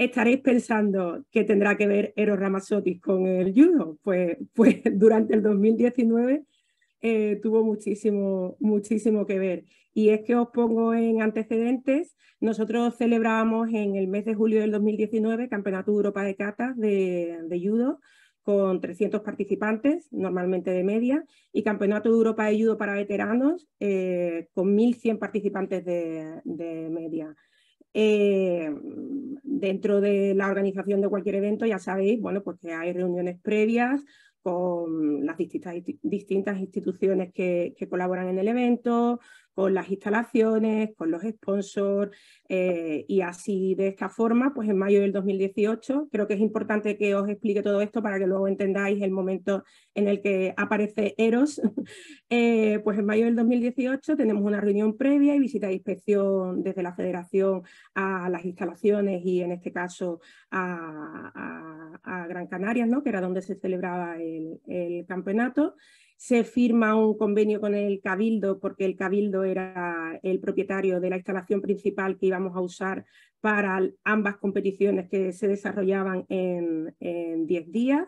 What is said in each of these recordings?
estaréis pensando que tendrá que ver Eros Ramazzotti con el judo. Pues durante el 2019 tuvo muchísimo que ver. Y es que os pongo en antecedentes, nosotros celebrábamos en el mes de julio del 2019 Campeonato de Europa de Katas de judo, con 300 participantes, normalmente de media, y Campeonato de Europa de Judo para veteranos, con 1.100 participantes de media. Dentro de la organización de cualquier evento, ya sabéis, bueno, pues que hay reuniones previas con las distintas instituciones que colaboran en el evento, con las instalaciones, con los sponsors, y así de esta forma, pues en mayo del 2018, creo que es importante que os explique todo esto para que luego entendáis el momento en el que aparece Eros. Pues en mayo del 2018 tenemos una reunión previa y visita de inspección desde la Federación a las instalaciones y en este caso a Gran Canaria, ¿no? Que era donde se celebraba el campeonato. Se firma un convenio con el Cabildo, porque el Cabildo era el propietario de la instalación principal que íbamos a usar para ambas competiciones que se desarrollaban en 10 días.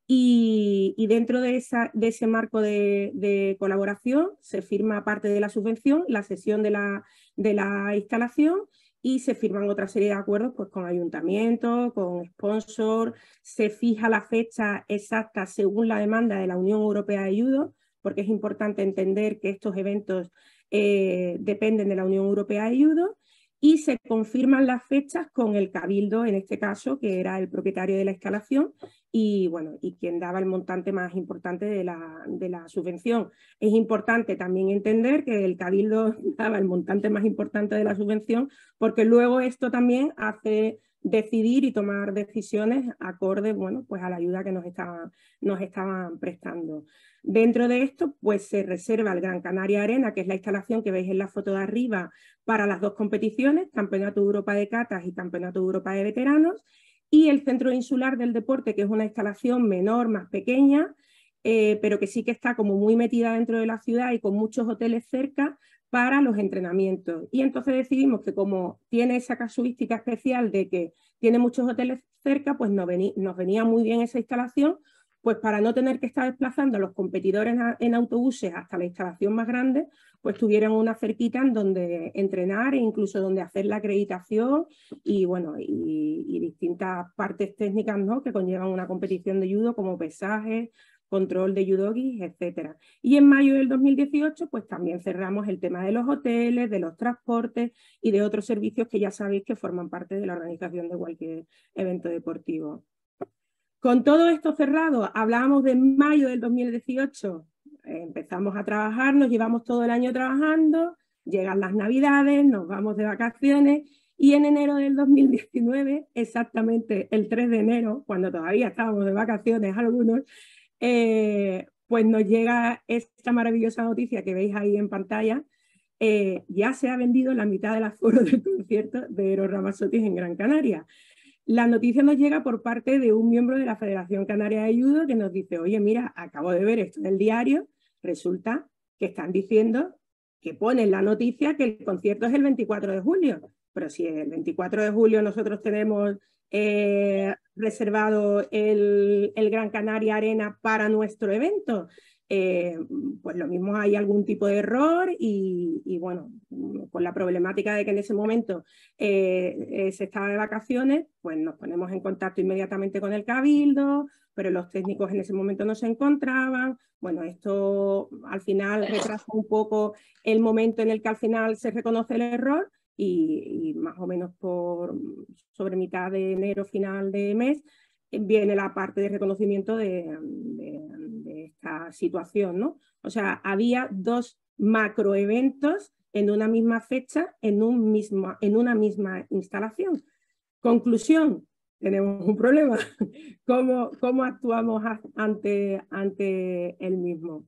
Y dentro de ese marco de colaboración se firma parte de la subvención, la cesión de la instalación, y se firman otra serie de acuerdos pues, con ayuntamientos, con sponsors, se fija la fecha exacta según la demanda de la Unión Europea de Judo, porque es importante entender que estos eventos dependen de la Unión Europea de Judo, y se confirman las fechas con el Cabildo, en este caso, que era el propietario de la instalación y, bueno, y quien daba el montante más importante de la subvención. Es importante también entender que el Cabildo daba el montante más importante de la subvención, porque luego esto también hace decidir y tomar decisiones acorde, bueno, pues a la ayuda que nos estaban prestando. Dentro de esto, pues se reserva el Gran Canaria Arena, que es la instalación que veis en la foto de arriba, para las dos competiciones, Campeonato de Europa de Catas y Campeonato de Europa de Veteranos, y el Centro Insular del Deporte, que es una instalación menor, más pequeña, pero que sí que está como muy metida dentro de la ciudad y con muchos hoteles cerca para los entrenamientos. Y entonces decidimos que como tiene esa casuística especial de que tiene muchos hoteles cerca, pues nos venía muy bien esa instalación, pues para no tener que estar desplazando a los competidores en autobuses hasta la instalación más grande, pues tuvieran una cerquita en donde entrenar e incluso donde hacer la acreditación y, bueno, y distintas partes técnicas, ¿no?, que conllevan una competición de judo, como pesaje, control de judogis, etc. Y en mayo del 2018, pues también cerramos el tema de los hoteles, de los transportes y de otros servicios que ya sabéis que forman parte de la organización de cualquier evento deportivo. Con todo esto cerrado, hablábamos de mayo del 2018, empezamos a trabajar, nos llevamos todo el año trabajando, llegan las Navidades, nos vamos de vacaciones y en enero del 2019, exactamente el 3 de enero, cuando todavía estábamos de vacaciones algunos, pues nos llega esta maravillosa noticia que veis ahí en pantalla. Ya se ha vendido la mitad del aforo del concierto de Eros Ramazzotti en Gran Canaria. La noticia nos llega por parte de un miembro de la Federación Canaria de Judo que nos dice, oye, mira, acabo de ver esto en el diario, resulta que están diciendo que ponen la noticia que el concierto es el 24 de julio, pero si el 24 de julio nosotros tenemos reservado el Gran Canaria Arena para nuestro evento, pues lo mismo hay algún tipo de error y bueno, con la problemática de que en ese momento se estaba de vacaciones, pues nos ponemos en contacto inmediatamente con el Cabildo, pero los técnicos en ese momento no se encontraban. Bueno, esto al final retrasa un poco el momento en el que al final se reconoce el error y más o menos sobre mitad de enero, final de mes, viene la parte de reconocimiento de esta situación, ¿no? O sea, había dos macroeventos en una misma fecha, en una misma instalación. Conclusión, tenemos un problema. ¿Cómo actuamos ante el mismo?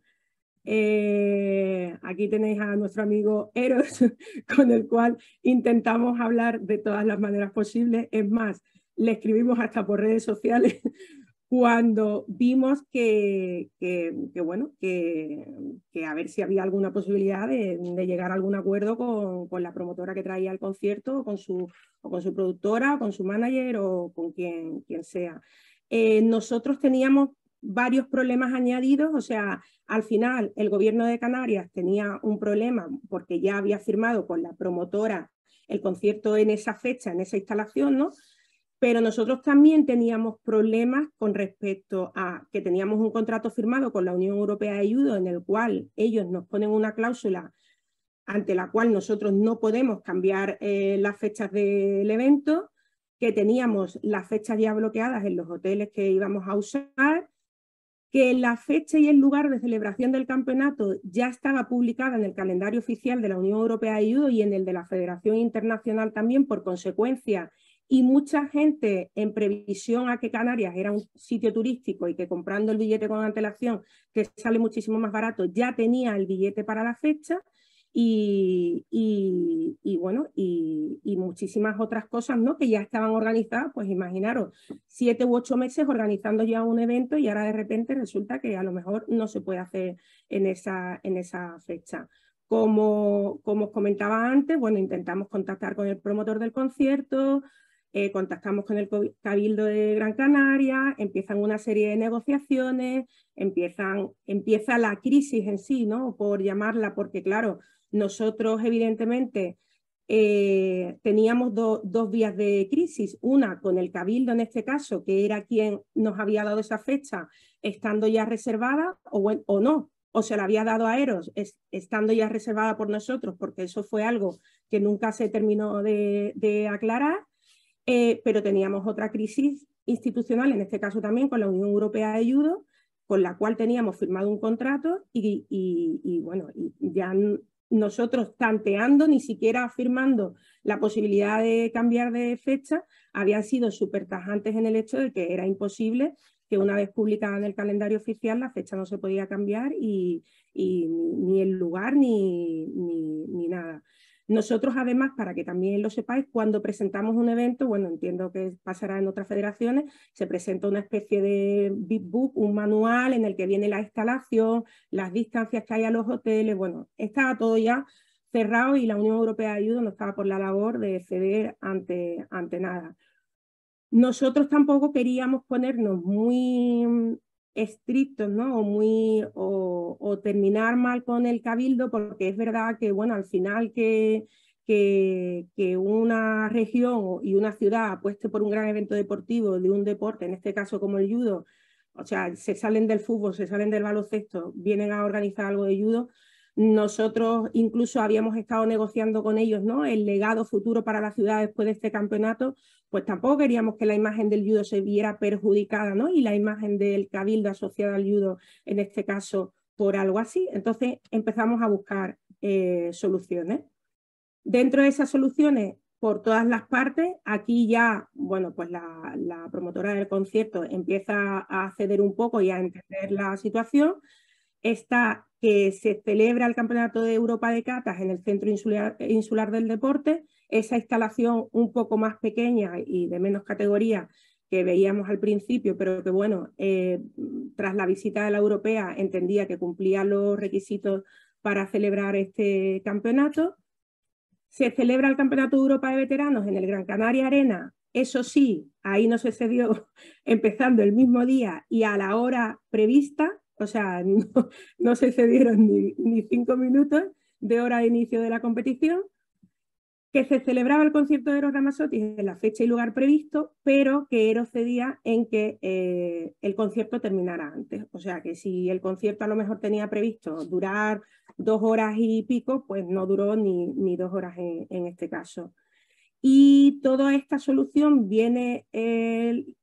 Aquí tenéis a nuestro amigo Eros, con el cual intentamos hablar de todas las maneras posibles. Es más, le escribimos hasta por redes sociales cuando vimos bueno, que a ver si había alguna posibilidad de llegar a algún acuerdo con la promotora que traía el concierto, o con su productora, o con su manager, o con quien sea. Nosotros teníamos varios problemas añadidos, o sea, al final el gobierno de Canarias tenía un problema porque ya había firmado con la promotora el concierto en esa fecha, en esa instalación, ¿no? Pero nosotros también teníamos problemas con respecto a que teníamos un contrato firmado con la Unión Europea de Judo en el cual ellos nos ponen una cláusula ante la cual nosotros no podemos cambiar las fechas del evento, que teníamos las fechas ya bloqueadas en los hoteles que íbamos a usar, que la fecha y el lugar de celebración del campeonato ya estaba publicada en el calendario oficial de la Unión Europea de Judo y en el de la Federación Internacional también, por consecuencia, y mucha gente en previsión a que Canarias era un sitio turístico y que comprando el billete con antelación, que sale muchísimo más barato, ya tenía el billete para la fecha. Bueno, y muchísimas otras cosas, ¿no? Que ya estaban organizadas, pues imaginaros, 7 u 8 meses organizando ya un evento y ahora de repente resulta que a lo mejor no se puede hacer en esa fecha. Como os comentaba antes, bueno, intentamos contactar con el promotor del concierto, contactamos con el Cabildo de Gran Canaria, empiezan una serie de negociaciones, empieza la crisis en sí, ¿no? Por llamarla, porque claro, nosotros evidentemente teníamos dos vías de crisis, una con el Cabildo en este caso, que era quien nos había dado esa fecha estando ya reservada o no, o se la había dado a Eros estando ya reservada por nosotros, porque eso fue algo que nunca se terminó de aclarar. Pero teníamos otra crisis institucional, en este caso también con la Unión Europea de Judo, con la cual teníamos firmado un contrato y bueno, ya nosotros tanteando, ni siquiera afirmando la posibilidad de cambiar de fecha, habían sido súper tajantes en el hecho de que era imposible que una vez publicada en el calendario oficial la fecha no se podía cambiar y ni el lugar ni nada. Nosotros, además, para que también lo sepáis, cuando presentamos un evento, bueno, entiendo que pasará en otras federaciones, se presenta una especie de big book, un manual en el que viene la instalación, las distancias que hay a los hoteles, bueno, estaba todo ya cerrado y la Unión Europea de Judo no estaba por la labor de ceder ante nada. Nosotros tampoco queríamos ponernos muy estrictos, ¿no? O terminar mal con el cabildo, porque es verdad que, bueno, al final que una región y una ciudad apueste por un gran evento deportivo de un deporte, en este caso como el judo, o sea, se salen del fútbol, se salen del baloncesto, vienen a organizar algo de judo. Nosotros incluso habíamos estado negociando con ellos, ¿no? El legado futuro para la ciudad después de este campeonato, pues tampoco queríamos que la imagen del judo se viera perjudicada, ¿no? Y la imagen del cabildo asociada al judo, en este caso, por algo así. Entonces empezamos a buscar soluciones. Dentro de esas soluciones, por todas las partes, aquí ya, bueno, pues la promotora del concierto empieza a ceder un poco y a entender la situación. Está que se celebra el Campeonato de Europa de Catas en el Centro Insular del Deporte, esa instalación un poco más pequeña y de menos categoría que veíamos al principio, pero que bueno, tras la visita de la europea entendía que cumplía los requisitos para celebrar este campeonato. Se celebra el Campeonato de Europa de Veteranos en el Gran Canaria Arena. Eso sí, ahí no se cedió empezando el mismo día y a la hora prevista, o sea, no se cedieron ni 5 minutos de hora de inicio de la competición, que se celebraba el concierto de Eros Ramazzotti en la fecha y lugar previsto, pero que Eros cedía en que el concierto terminara antes. O sea, que si el concierto a lo mejor tenía previsto durar 2 horas y pico, pues no duró ni 2 horas en este caso. Y toda esta solución viene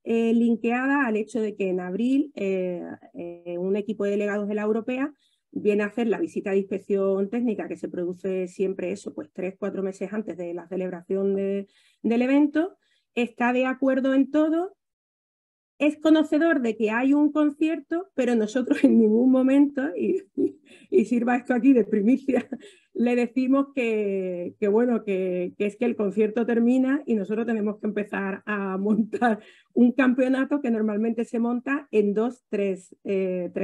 linkeada al hecho de que en abril un equipo de delegados de la Europea viene a hacer la visita de inspección técnica que se produce siempre eso, pues 3-4 meses antes de la celebración del evento, está de acuerdo en todo es conocedor de que hay un concierto, pero nosotros en ningún momento, y sirva esto aquí de primicia, le decimos bueno, que es que el concierto termina y nosotros tenemos que empezar a montar un campeonato que normalmente se monta en 3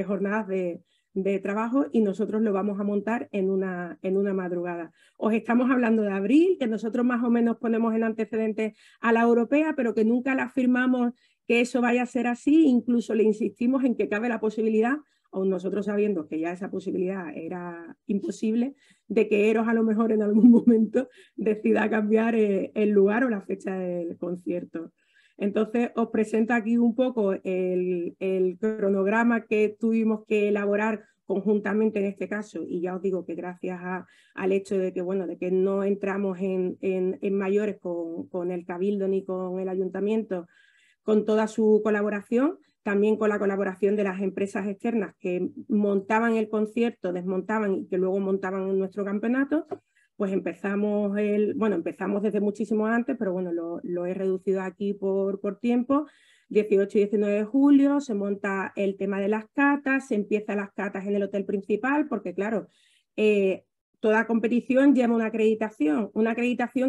jornadas de trabajo, y nosotros lo vamos a montar en una madrugada. Os estamos hablando de abril, que nosotros más o menos ponemos en antecedentes a la europea, pero que nunca la firmamos que eso vaya a ser así. Incluso le insistimos en que cabe la posibilidad, aun nosotros sabiendo que ya esa posibilidad era imposible, de que Eros a lo mejor en algún momento decida cambiar el lugar o la fecha del concierto. Entonces os presento aquí un poco el cronograma que tuvimos que elaborar conjuntamente en este caso, y ya os digo que gracias al hecho de que, bueno, de que no entramos en mayores con el Cabildo ni con el Ayuntamiento, con toda su colaboración, también con la colaboración de las empresas externas que montaban el concierto, desmontaban y que luego montaban nuestro campeonato, pues empezamos desde muchísimo antes, pero bueno, lo he reducido aquí por tiempo. 18 y 19 de julio se monta el tema de las catas, se empiezan las catas en el hotel principal, porque claro, toda competición lleva una acreditación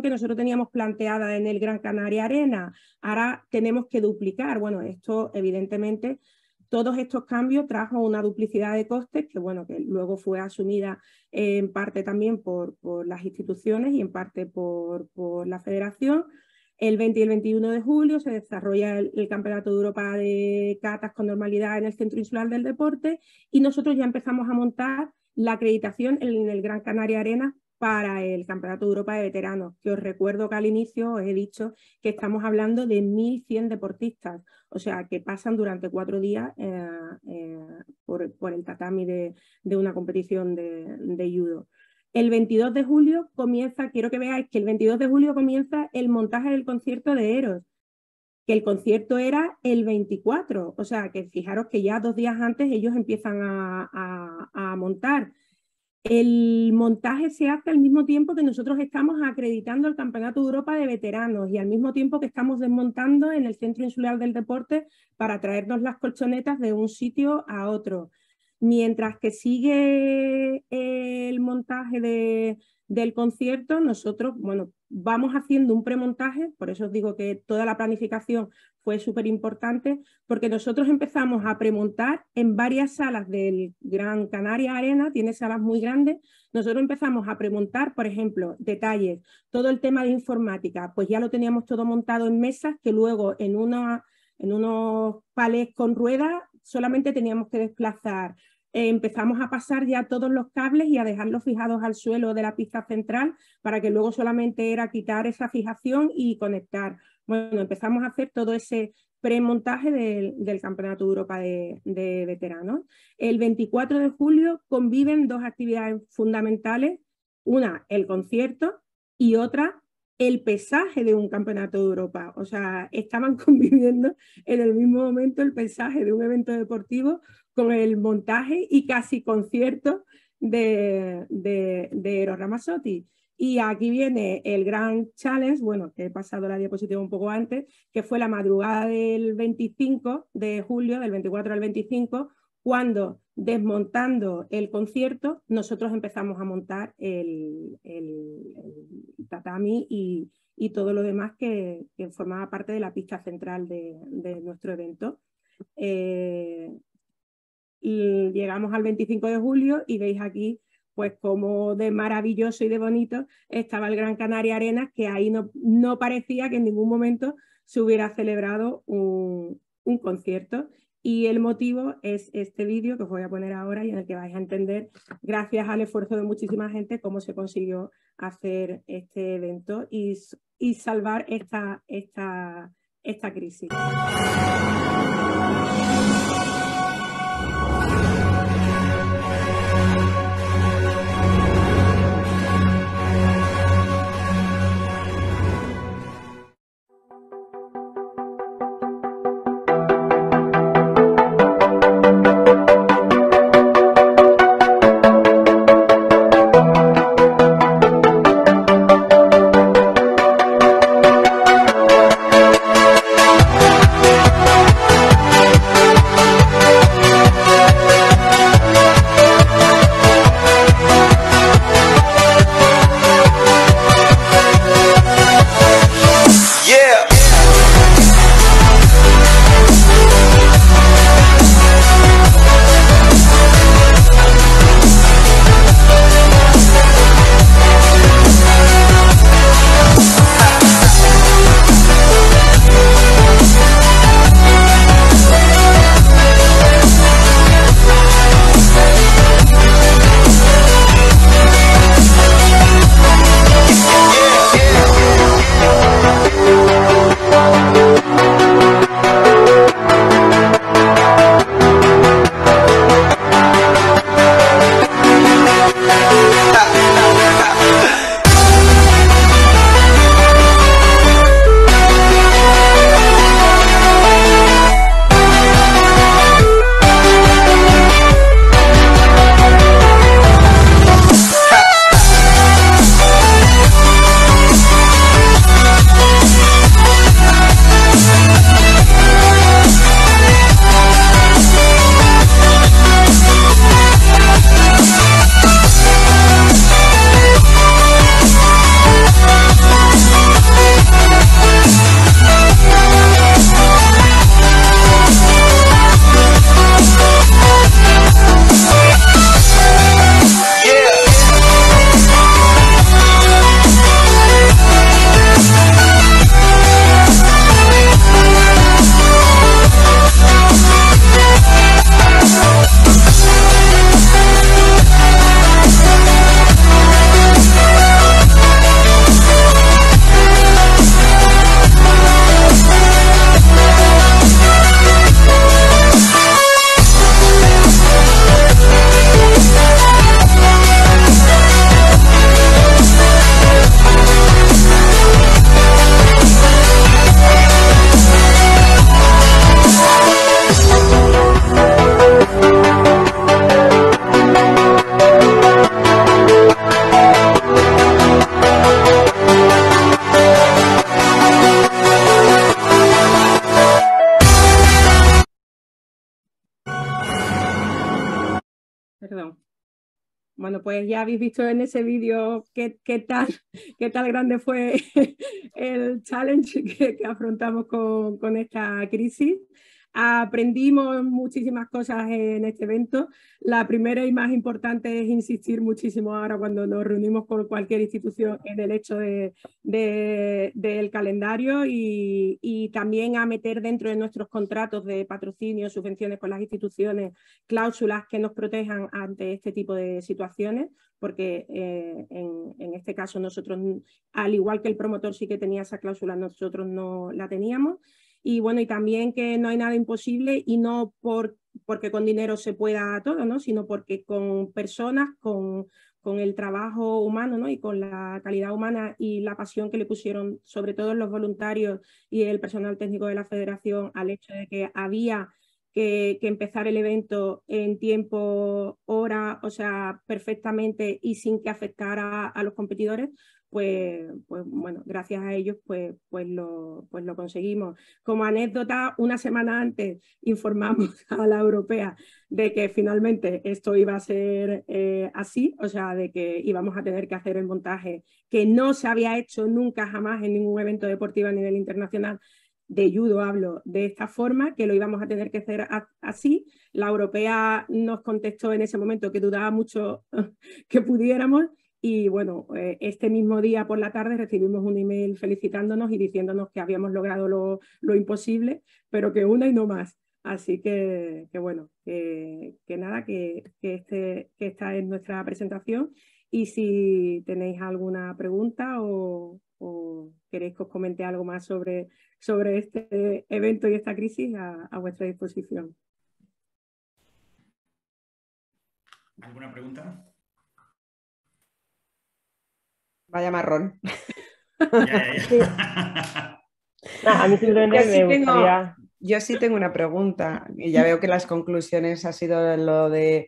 que nosotros teníamos planteada en el Gran Canaria Arena. Ahora tenemos que duplicar. Bueno, esto evidentemente, todos estos cambios trajo una duplicidad de costes que, bueno, que luego fue asumida en parte también por las instituciones y en parte por la federación. El 20 y el 21 de julio se desarrolla el Campeonato de Europa de Catas con normalidad en el Centro Insular del Deporte, y nosotros ya empezamos a montar la acreditación en el Gran Canaria Arena para el Campeonato de Europa de Veteranos, que os recuerdo que al inicio os he dicho que estamos hablando de 1.100 deportistas, o sea, que pasan durante 4 días por el tatami de una competición de judo. El 22 de julio comienza, quiero que veáis que el 22 de julio comienza el montaje del concierto de Eros, que el concierto era el 24, o sea, que fijaros que ya 2 días antes ellos empiezan a montar. El montaje se hace al mismo tiempo que nosotros estamos acreditando el Campeonato de Europa de Veteranos y al mismo tiempo que estamos desmontando en el Centro Insular del Deporte para traernos las colchonetas de un sitio a otro. Mientras que sigue el montaje del concierto, nosotros, bueno, vamos haciendo un premontaje, por eso os digo que toda la planificación fue súper importante, porque nosotros empezamos a premontar en varias salas del Gran Canaria Arena, tiene salas muy grandes, nosotros empezamos a premontar, por ejemplo, detalles, todo el tema de informática, pues ya lo teníamos todo montado en mesas que luego en unos palés con ruedas solamente teníamos que desplazar. Empezamos a pasar ya todos los cables y a dejarlos fijados al suelo de la pista central para que luego solamente era quitar esa fijación y conectar. Bueno, empezamos a hacer todo ese premontaje del Campeonato de Europa de Veteranos. El 24 de julio conviven 2 actividades fundamentales, una el concierto y otra el pesaje de un Campeonato de Europa. O sea, estaban conviviendo en el mismo momento el pesaje de un evento deportivo con el montaje y casi concierto de Eros Ramazzotti. Y aquí viene el gran challenge, bueno, que he pasado la diapositiva un poco antes, que fue la madrugada del 25 de julio, del 24 al 25, cuando, desmontando el concierto, nosotros empezamos a montar el tatami y todo lo demás que formaba parte de la pista central de nuestro evento. Y llegamos al 25 de julio y veis aquí pues como de maravilloso y de bonito estaba el Gran Canaria Arena, que ahí no parecía que en ningún momento se hubiera celebrado un concierto. Y el motivo es este vídeo que os voy a poner ahora y en el que vais a entender, gracias al esfuerzo de muchísima gente, cómo se consiguió hacer este evento y salvar esta crisis. Bueno, pues ya habéis visto en ese vídeo qué tal grande fue el challenge que afrontamos con esta crisis. Aprendimos muchísimas cosas en este evento. La primera y más importante es insistir muchísimo ahora cuando nos reunimos con cualquier institución en el hecho del calendario y también a meter dentro de nuestros contratos de patrocinio, subvenciones con las instituciones, cláusulas que nos protejan ante este tipo de situaciones, porque en este caso nosotros, al igual que el promotor sí que tenía esa cláusula, nosotros no la teníamos. Y bueno, y también que no hay nada imposible y no porque con dinero se pueda todo, ¿no? Sino porque con personas, con el trabajo humano, ¿no? Y con la calidad humana y la pasión que le pusieron, sobre todo los voluntarios y el personal técnico de la federación, al hecho de que había que empezar el evento en tiempo, hora, o sea, perfectamente y sin que afectara a los competidores, pues bueno, gracias a ellos pues lo conseguimos. Como anécdota, una semana antes informamos a la europea de que finalmente esto iba a ser así, o sea, de que íbamos a tener que hacer el montaje que no se había hecho nunca jamás en ningún evento deportivo a nivel internacional. De judo hablo de esta forma, que lo íbamos a tener que hacer así. La europea nos contestó en ese momento que dudaba mucho que pudiéramos. Y bueno, este mismo día por la tarde recibimos un email felicitándonos y diciéndonos que habíamos logrado lo imposible, pero que una y no más. Así que bueno, que nada, que esta es nuestra presentación. Y si tenéis alguna pregunta o queréis que os comente algo más sobre este evento y esta crisis, a vuestra disposición. ¿Alguna pregunta? Vaya marrón. Ya. A mí simplemente me gustaría... Yo sí tengo una pregunta y ya veo que las conclusiones ha sido lo de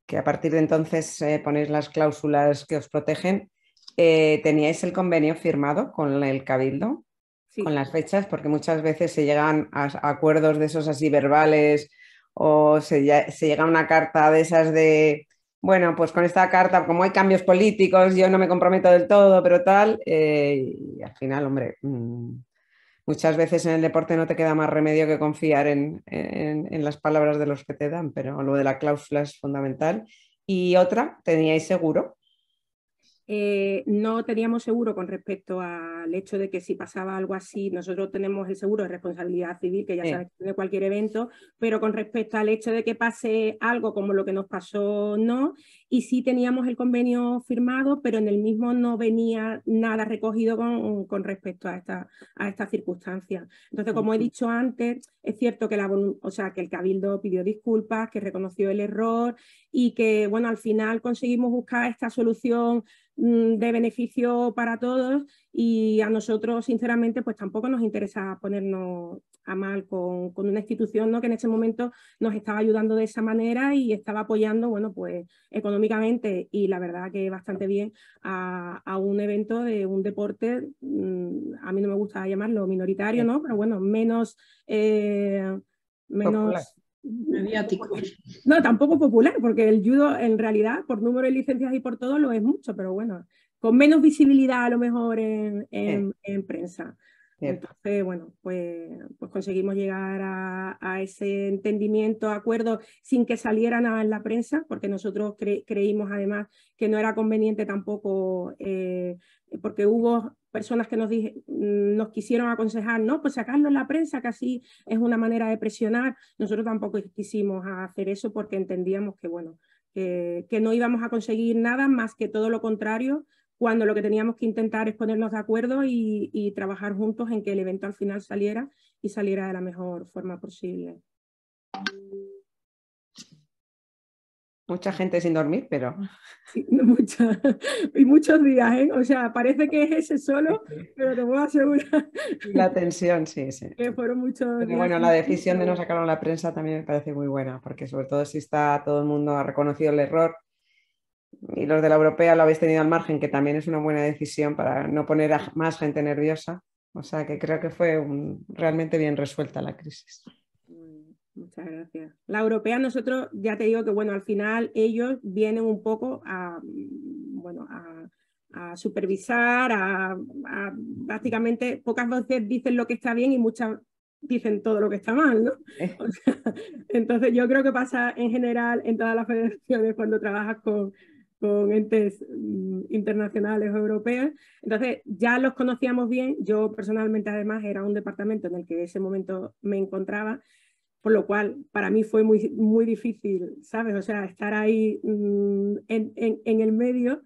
que a partir de entonces ponéis las cláusulas que os protegen. ¿Teníais el convenio firmado con el Cabildo? Sí. Con las fechas, porque muchas veces se llegan a acuerdos de esos así verbales o se llega a una carta de esas de, bueno, pues con esta carta, como hay cambios políticos, yo no me comprometo del todo, pero tal, y al final, hombre... Muchas veces en el deporte no te queda más remedio que confiar en las palabras de los que te dan, pero lo de la cláusula es fundamental. Y otra, ¿teníais seguro? No teníamos seguro con respecto al hecho de que si pasaba algo así, nosotros tenemos el seguro de responsabilidad civil, que ya sabes de cualquier evento, pero con respecto al hecho de que pase algo como lo que nos pasó, no. Y sí teníamos el convenio firmado, pero en el mismo no venía nada recogido con respecto a esta circunstancia. Entonces, como he dicho antes, es cierto que que el Cabildo pidió disculpas, que reconoció el error y que, bueno, al final conseguimos buscar esta solución de beneficio para todos y a nosotros, sinceramente, pues tampoco nos interesa ponernos a mal con una institución, ¿no? Que en ese momento nos estaba ayudando de esa manera y estaba apoyando, bueno, pues económicamente y la verdad que bastante bien a un evento de un deporte, a mí no me gusta llamarlo minoritario, ¿no? Pero bueno, menos Popular. Mediático. No, tampoco popular, porque el judo en realidad, por número de licencias y por todo, lo es mucho, pero bueno, con menos visibilidad a lo mejor en prensa. Entonces, bueno, pues conseguimos llegar a ese entendimiento, acuerdo, sin que saliera nada en la prensa, porque nosotros creímos además que no era conveniente tampoco, porque hubo personas que nos quisieron aconsejar, no, pues sacarlo en la prensa, que así es una manera de presionar. Nosotros tampoco quisimos hacer eso porque entendíamos que, bueno, que no íbamos a conseguir nada más que todo lo contrario, cuando lo que teníamos que intentar es ponernos de acuerdo y trabajar juntos en que el evento al final saliera y saliera de la mejor forma posible. Mucha gente sin dormir, pero... Sí, y muchos días, ¿eh? O sea, parece que es ese solo, pero te puedo asegurar... La tensión, sí. Que fueron muchos pero días. bueno, la decisión de no sacarlo a la prensa también me parece muy buena, porque sobre todo si está todo el mundo ha reconocido el error y los de la europea lo habéis tenido al margen, que también es una buena decisión para no poner a más gente nerviosa. O sea que creo que fue realmente bien resuelta la crisis. Muchas gracias. La europea, nosotros ya te digo que, bueno, al final ellos vienen un poco a, bueno, a supervisar, prácticamente pocas veces dicen lo que está bien y muchas dicen todo lo que está mal, ¿no? O sea, entonces yo creo que pasa en general en todas las federaciones cuando trabajas con entes internacionales o europeos. Entonces ya los conocíamos bien. Yo personalmente además era un departamento en el que en ese momento me encontraba, por lo cual para mí fue muy, muy difícil, ¿sabes? O sea, estar ahí en el medio,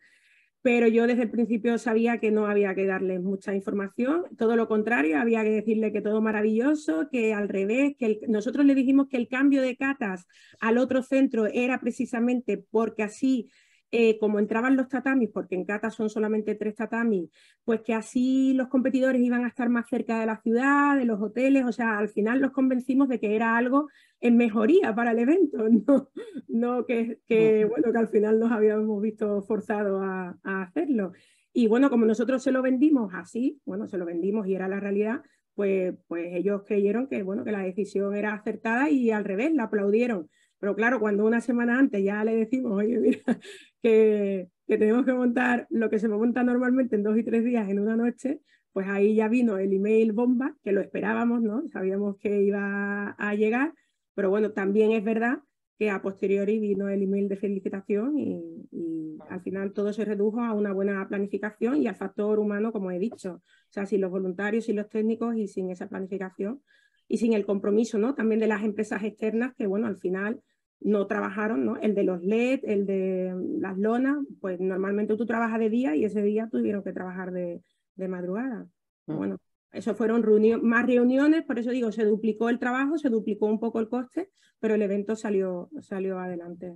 pero yo desde el principio sabía que no había que darle mucha información, todo lo contrario, había que decirle que todo maravilloso, que al revés, que nosotros le dijimos que el cambio de catas al otro centro era precisamente porque así, como entraban los tatamis, porque en catas son solamente 3 tatamis, pues que así los competidores iban a estar más cerca de la ciudad, de los hoteles, o sea, al final los convencimos de que era algo en mejoría para el evento, no que bueno, que al final nos habíamos visto forzados a hacerlo. Y bueno, como nosotros se lo vendimos así, bueno, se lo vendimos y era la realidad, pues ellos creyeron que, bueno, que la decisión era acertada y al revés, la aplaudieron. Pero claro, cuando una semana antes ya le decimos, oye, mira, que tenemos que montar lo que se monta normalmente en 2 y 3 días en una noche, pues ahí ya vino el email bomba, que lo esperábamos, ¿no? Sabíamos que iba a llegar, pero bueno, también es verdad que a posteriori vino el email de felicitación y al final todo se redujo a una buena planificación y al factor humano, como he dicho. O sea, sin los voluntarios, sin los técnicos y sin esa planificación y sin el compromiso, ¿no? También de las empresas externas que, bueno, al final no trabajaron, ¿no? El de los LED, el de las lonas, pues normalmente tú trabajas de día y ese día tuvieron que trabajar de madrugada. Bueno, eso fueron más reuniones, por eso digo, se duplicó el trabajo, se duplicó un poco el coste, pero el evento salió adelante.